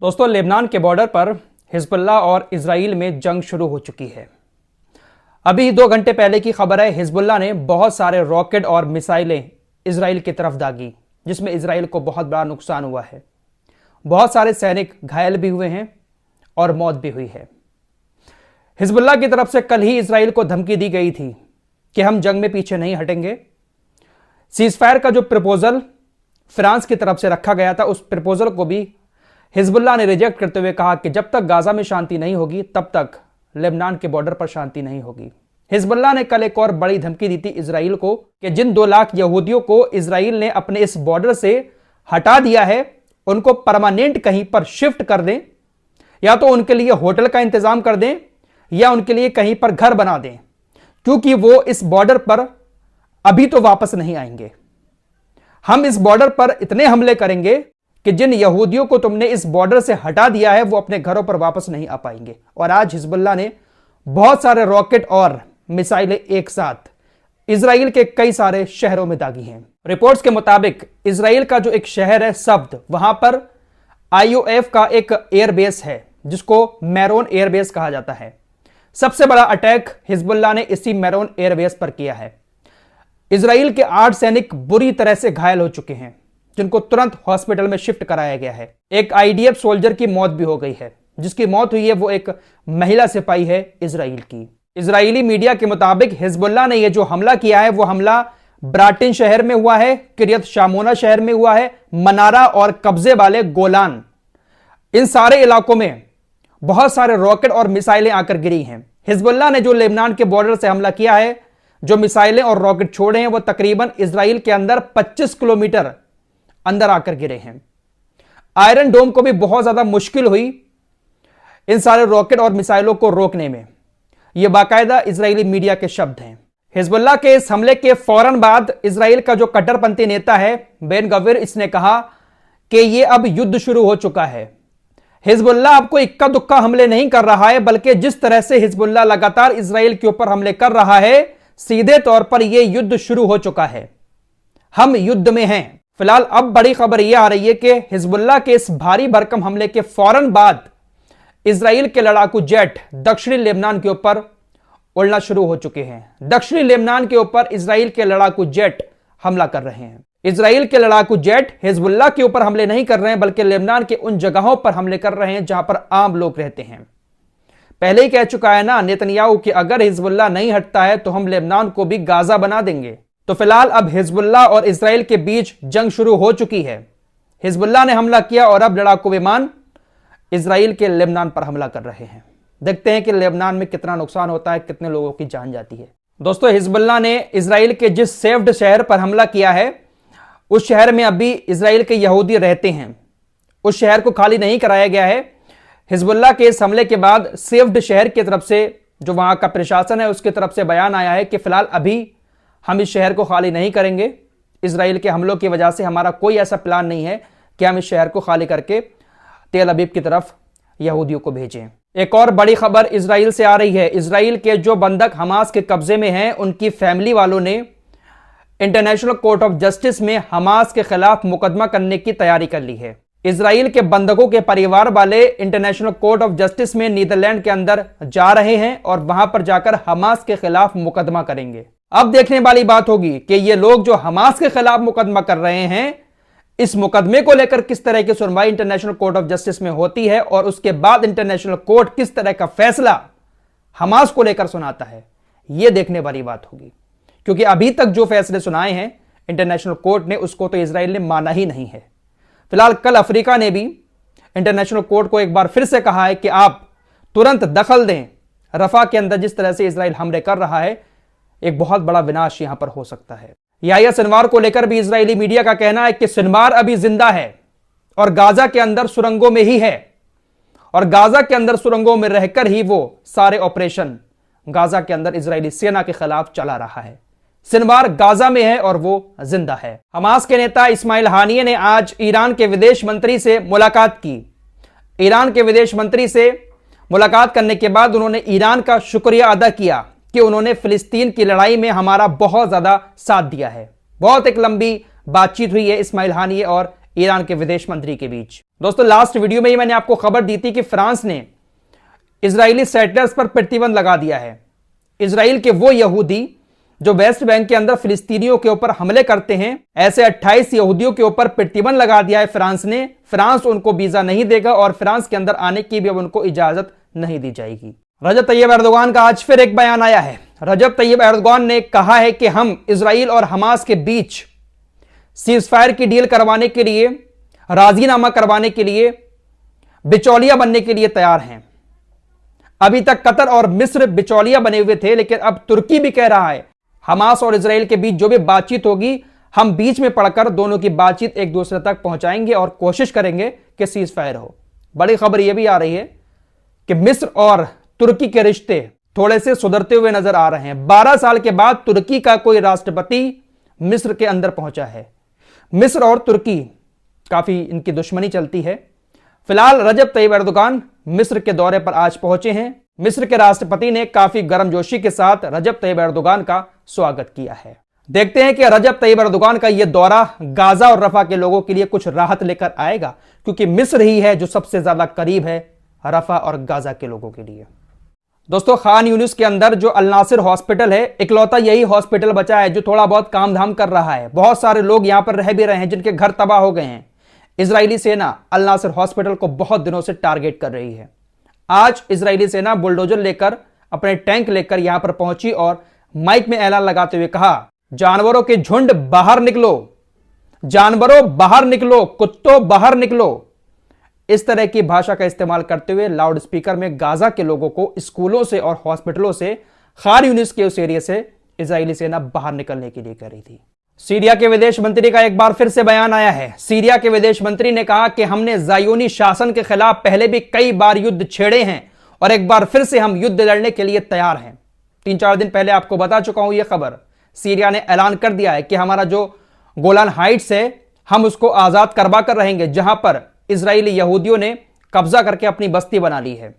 दोस्तों, लेबनान के बॉर्डर पर हिजबुल्लाह और इजराइल में जंग शुरू हो चुकी है। अभी 2 घंटे पहले की खबर है, हिजबुल्लाह ने बहुत सारे रॉकेट और मिसाइलें इजराइल की तरफ दागी, जिसमें इजराइल को बहुत बड़ा नुकसान हुआ है। बहुत सारे सैनिक घायल भी हुए हैं और मौत भी हुई है। हिजबुल्लाह की तरफ से कल ही इजराइल को धमकी दी गई थी कि हम जंग में पीछे नहीं हटेंगे। सीजफायर का जो प्रपोजल फ्रांस की तरफ से रखा गया था, उस प्रपोजल को भी हिजबुल्लाह ने रिजेक्ट करते हुए कहा कि जब तक गाजा में शांति नहीं होगी तब तक लेबनान के बॉर्डर पर शांति नहीं होगी। हिजबुल्लाह ने कल एक और बड़ी धमकी दी थी इजराइल को कि जिन 2 लाख यहूदियों को इजराइल ने अपने इस बॉर्डर से हटा दिया है, उनको परमानेंट कहीं पर शिफ्ट कर दें, या तो उनके लिए होटल का इंतजाम कर दें या उनके लिए कहीं पर घर बना दें, क्योंकि वो इस बॉर्डर पर अभी तो वापस नहीं आएंगे। हम इस बॉर्डर पर इतने हमले करेंगे कि जिन यहूदियों को तुमने इस बॉर्डर से हटा दिया है वो अपने घरों पर वापस नहीं आ पाएंगे। और आज हिजबुल्लाह ने बहुत सारे रॉकेट और मिसाइलें एक साथ इजराइल के कई सारे शहरों में दागी हैं। रिपोर्ट्स के मुताबिक इजराइल का जो एक शहर है सब्द, वहां पर IOF का एक एयरबेस है जिसको मैरोन एयरबेस कहा जाता है। सबसे बड़ा अटैक हिजबुल्लाह ने इसी मैरोन एयरबेस पर किया है। इजराइल के 8 सैनिक बुरी तरह से घायल हो चुके हैं, जिनको तुरंत हॉस्पिटल में शिफ्ट कराया गया है। एक IDF सोल्जर की मौत भी हो गई है। जिसकी मौत हुई है वो एक महिला सिपाही है इजराइल की। इजरायली मीडिया के मुताबिक हिजबुल्लाह ने यह जो हमला किया है वो हमला ब्राटिन शहर में हुआ है, किरियत शामोना शहर में हुआ है, मनारा और कब्जे वाले गोलान, इन सारे इलाकों में बहुत सारे रॉकेट और मिसाइलें आकर गिरी हैं। हिजबुल्लाह ने जो लेबनान के बॉर्डर से हमला किया है, जो मिसाइलें और रॉकेट छोड़े हैं, वो तकरीबन इजराइल के अंदर 25 किलोमीटर अंदर आकर गिरे हैं। आयरन डोम को भी बहुत ज्यादा मुश्किल हुई इन सारे रॉकेट और मिसाइलों को रोकने में। यह बाकायदा इजरायली मीडिया के शब्द हैं। हिजबुल्लाह के इस हमले के फौरन बाद इजराइल का जो कट्टरपंथी नेता है बेन गवीर, इसने कहा कि यह अब युद्ध शुरू हो चुका है। हिजबुल्लाह अब कोई इक्का दुक्का हमले नहीं कर रहा है, बल्कि जिस तरह से हिजबुल्लाह लगातार इजराइल के ऊपर हमले कर रहा है, सीधे तौर पर यह युद्ध शुरू हो चुका है। हम युद्ध में हैं। फिलहाल अब बड़ी खबर यह आ रही है कि हिजबुल्लाह के इस भारी भरकम हमले के फौरन बाद इजराइल के लड़ाकू जेट दक्षिणी लेबनान के ऊपर उड़ना शुरू हो चुके हैं। दक्षिणी लेबनान के ऊपर इजराइल के लड़ाकू जेट हमला कर रहे हैं। इजराइल के लड़ाकू जेट हिजबुल्लाह के ऊपर हमले नहीं कर रहे हैं, बल्कि लेबनान के उन जगहों पर हमले कर रहे हैं जहां पर आम लोग रहते हैं। पहले ही कह चुका है ना नेतन्याहू कि अगर हिजबुल्लाह नहीं हटता है तो हम लेबनान को भी गाजा बना देंगे। तो फिलहाल अब हिजबुल्लाह और इजराइल के बीच जंग शुरू हो चुकी है। हिजबुल्लाह ने हमला किया और अब लड़ाकू विमान इजराइल के लेबनान पर हमला कर रहे हैं। देखते हैं कि लेबनान में कितना नुकसान होता है, कितने लोगों की जान जाती है। दोस्तों, हिजबुल्लाह ने इजराइल के जिस सेव्ड शहर पर हमला किया है, उस शहर में अभी इजराइल के यहूदी रहते हैं। उस शहर को खाली नहीं कराया गया है। हिजबुल्लाह के इस हमले के बाद सेव्ड शहर की तरफ से, जो वहां का प्रशासन है, उसकी तरफ से बयान आया है कि फिलहाल अभी हम इस शहर को खाली नहीं करेंगे। इजराइल के हमलों की वजह से हमारा कोई ऐसा प्लान नहीं है कि हम इस शहर को खाली करके तेल अवीव की तरफ यहूदियों को भेजें। एक और बड़ी खबर इजराइल से आ रही है। इजराइल के जो बंधक हमास के कब्जे में हैं, उनकी फैमिली वालों ने इंटरनेशनल कोर्ट ऑफ जस्टिस में हमास के खिलाफ मुकदमा करने की तैयारी कर ली है। इजराइल के बंधकों के परिवार वाले इंटरनेशनल कोर्ट ऑफ जस्टिस में नीदरलैंड के अंदर जा रहे हैं और वहां पर जाकर हमास के खिलाफ मुकदमा करेंगे। अब देखने वाली बात होगी कि ये लोग जो हमास के खिलाफ मुकदमा कर रहे हैं, इस मुकदमे को लेकर किस तरह की सुनवाई इंटरनेशनल कोर्ट ऑफ जस्टिस में होती है और उसके बाद इंटरनेशनल कोर्ट किस तरह का फैसला हमास को लेकर सुनाता है, यह देखने वाली बात होगी। क्योंकि अभी तक जो फैसले सुनाए हैं इंटरनेशनल कोर्ट ने, उसको तो इजराइल ने माना ही नहीं है। फिलहाल कल अफ्रीका ने भी इंटरनेशनल कोर्ट को एक बार फिर से कहा है कि आप तुरंत दखल दें। रफा के अंदर जिस तरह से इजराइल हमले कर रहा है, एक बहुत बड़ा विनाश यहां पर हो सकता है। याह्या सिनवार को लेकर भी इजरायली मीडिया का कहना है कि सिनवार अभी जिंदा है और गाजा के अंदर सुरंगों में ही है, और गाजा के अंदर सुरंगों में रहकर ही वो सारे ऑपरेशन गाजा के अंदर इजरायली सेना के खिलाफ चला रहा है। सिनवार गाजा में है और वो जिंदा है। हमास के नेता इस्माइल हानिये ने आज ईरान के विदेश मंत्री से मुलाकात की। ईरान के विदेश मंत्री से मुलाकात करने के बाद उन्होंने ईरान का शुक्रिया अदा किया कि उन्होंने फिलिस्तीन की लड़ाई में हमारा बहुत ज्यादा साथ दिया है। बहुत एक लंबी बातचीत हुई है इस्माइल हानिये और ईरान के विदेश मंत्री के बीच। दोस्तों लास्ट वीडियो में ही मैंने आपको खबर दी थी कि फ्रांस ने इजरायली सेटलर्स पर प्रतिबंध लगा दिया है। इजराइल के वो यहूदी जो वेस्ट बैंक के अंदर फिलिस्तीनियों के ऊपर हमले करते हैं, ऐसे 28 यहूदियों के ऊपर प्रतिबंध लगा दिया है फ्रांस ने। फ्रांस उनको वीजा नहीं देगा और फ्रांस के अंदर आने की भी अब उनको इजाजत नहीं दी जाएगी। रजब तैयब एर्दोगान का आज फिर एक बयान आया है। रजब तैयब एर्दोगान ने कहा है कि हम इजराइल और हमास के बीच सीजफायर की डील करवाने के लिए, राजीनामा करवाने के लिए, बिचौलिया बनने के लिए तैयार हैं। अभी तक कतर और मिस्र बिचौलिया बने हुए थे, लेकिन अब तुर्की भी कह रहा है हमास और इजराइल के बीच जो भी बातचीत होगी, हम बीच में पड़कर दोनों की बातचीत एक दूसरे तक पहुंचाएंगे और कोशिश करेंगे कि सीज फायर हो। बड़ी खबर यह भी आ रही है कि मिस्र और तुर्की के रिश्ते थोड़े से सुधरते हुए नजर आ रहे हैं। 12 साल के बाद तुर्की का कोई राष्ट्रपति मिस्र के अंदर पहुंचा है। मिस्र और तुर्की काफी इनकी दुश्मनी चलती है। फिलहाल रजब तैयब एर्दोगान मिस्र के दौरे पर आज पहुंचे हैं। मिस्र के राष्ट्रपति ने काफी गर्मजोशी के साथ रजब तैयब एर्दोगान का स्वागत किया है। देखते हैं कि रजब तैयब एर्दोगान का यह दौरा गाजा और रफा के लोगों के लिए कुछ राहत लेकर आएगा, क्योंकि मिस्र ही है जो सबसे ज्यादा करीब है रफा और गाजा के लोगों के लिए। दोस्तों खान यूनिस के अंदर जो अल नासिर हॉस्पिटल है, इकलौता यही हॉस्पिटल बचा है जो थोड़ा बहुत काम धाम कर रहा है। बहुत सारे लोग यहां पर रह भी रहे हैं जिनके घर तबाह हो गए हैं। इजरायली सेना अल नासिर हॉस्पिटल को बहुत दिनों से टारगेट कर रही है। आज इजरायली सेना बुलडोजर लेकर, अपने टैंक लेकर यहां पर पहुंची और माइक में ऐलान लगाते हुए कहा, जानवरों के झुंड बाहर निकलो, जानवरों बाहर निकलो, कुत्तों बाहर निकलो। इस तरह की भाषा का इस्तेमाल करते हुए लाउड स्पीकर में गाजा के लोगों को स्कूलों से और हॉस्पिटलों से, खान यूनिस के उस एरिया से इजरायली सेना बाहर निकलने के लिए कह रही थी। सीरिया के विदेश मंत्री का एक बार फिर से बयान आया है। सीरिया के विदेश मंत्री ने कहा कि हमने ज़ायोनी शासन के खिलाफ पहले भी कई बार युद्ध छेड़े हैं और एक बार फिर से हम युद्ध लड़ने के लिए तैयार हैं। 3-4 दिन पहले आपको बता चुका हूं यह खबर। सीरिया ने ऐलान कर दिया है कि हमारा जो गोलान हाइट्स है हम उसको आजाद करवा कर रहेंगे, जहां पर इजरायली यहूदियों ने कब्जा करके अपनी बस्ती बना ली है।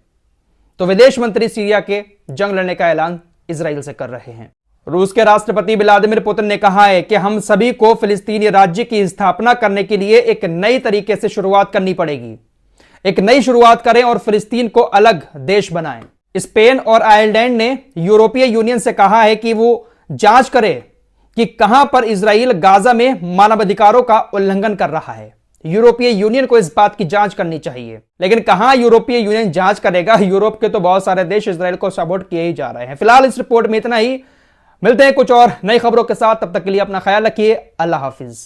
तो विदेश मंत्री सीरिया के जंग लड़ने का ऐलान इजराइल से कर रहे हैं। रूस के राष्ट्रपति व्लादिमीर पुतिन ने कहा है कि हम सभी को फिलिस्तीनी राज्य की स्थापना करने के लिए एक नई तरीके से शुरुआत करनी पड़ेगी। एक नई शुरुआत करें और फिलिस्तीन को अलग देश बनाएं। स्पेन और आयरलैंड ने यूरोपीय यूनियन से कहा है कि वो जांच करे कि कहां पर इजराइल गाजा में मानवाधिकारों का उल्लंघन कर रहा है। यूरोपीय यूनियन को इस बात की जांच करनी चाहिए, लेकिन कहां यूरोपीय यूनियन जांच करेगा। यूरोप के तो बहुत सारे देश इजराइल को सपोर्ट किए ही जा रहे हैं। फिलहाल इस रिपोर्ट में इतना ही। मिलते हैं कुछ और नई खबरों के साथ, तब तक के लिए अपना ख्याल रखिए। अल्लाह हाफिज।